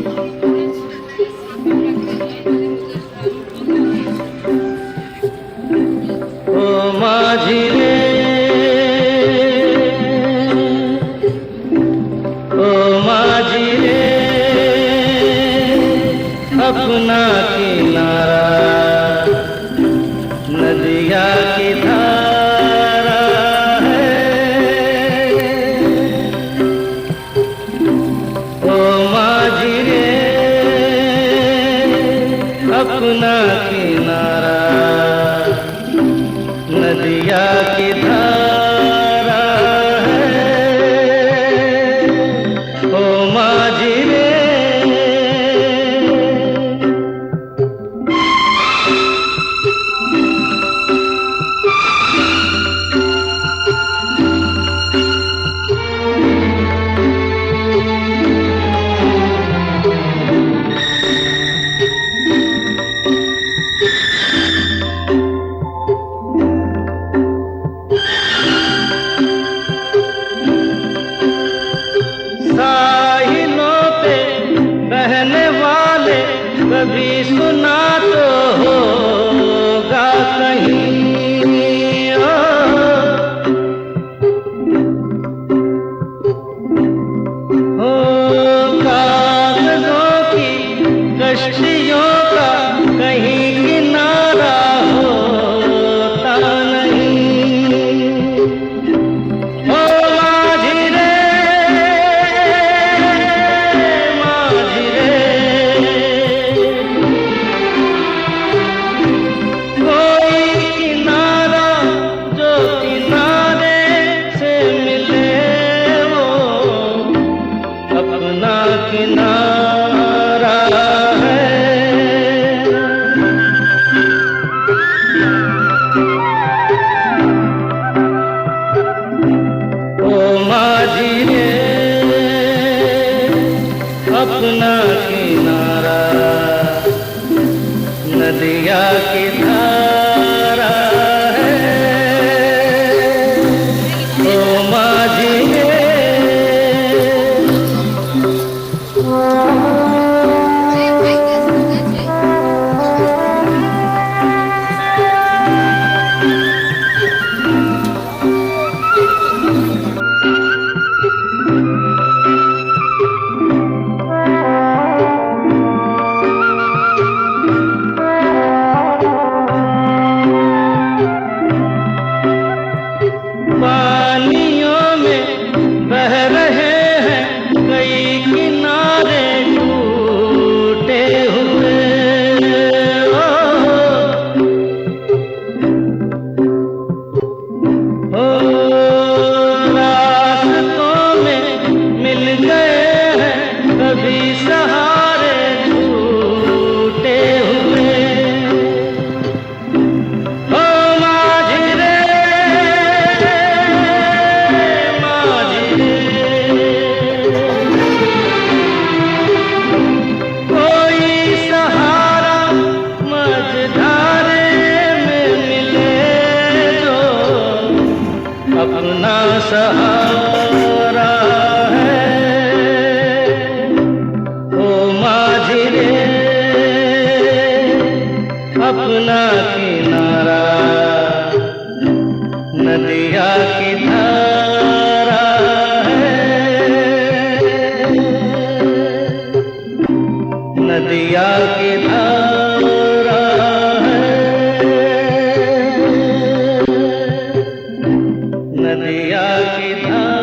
ओ माझी रे, ओ माझी रे, अपना किनारा नदिया की धारा है। ओ माझी रे, अपना किनारा नदिया की धारा है। ओ माझी रे, साहिलों पे बहने वाले कभी सुना तो होगा कहीं। ओ कागजों की कश्तियों का कहीं किनारा होता नहीं। ओ माझी रे, माझी रे, कोई किनारा जो किनारे से मिले वो अपना किनारा है। ओ माझी रे, अपना किनारा नदिया की धारा है। ओ माझी रे, पानियों में बह रहे हैं कई किनारे टूटे हुए। ओ रास्तों में मिल गए हैं कभी सहारे छूटे हुए। ओ माझी रे, कोई सहारा मझधारे में मिले जो अपना सहारा है। ओ माझी रे, अपना किनारा नदिया की धारा है। नदिया की धारा है। नदिया की धारा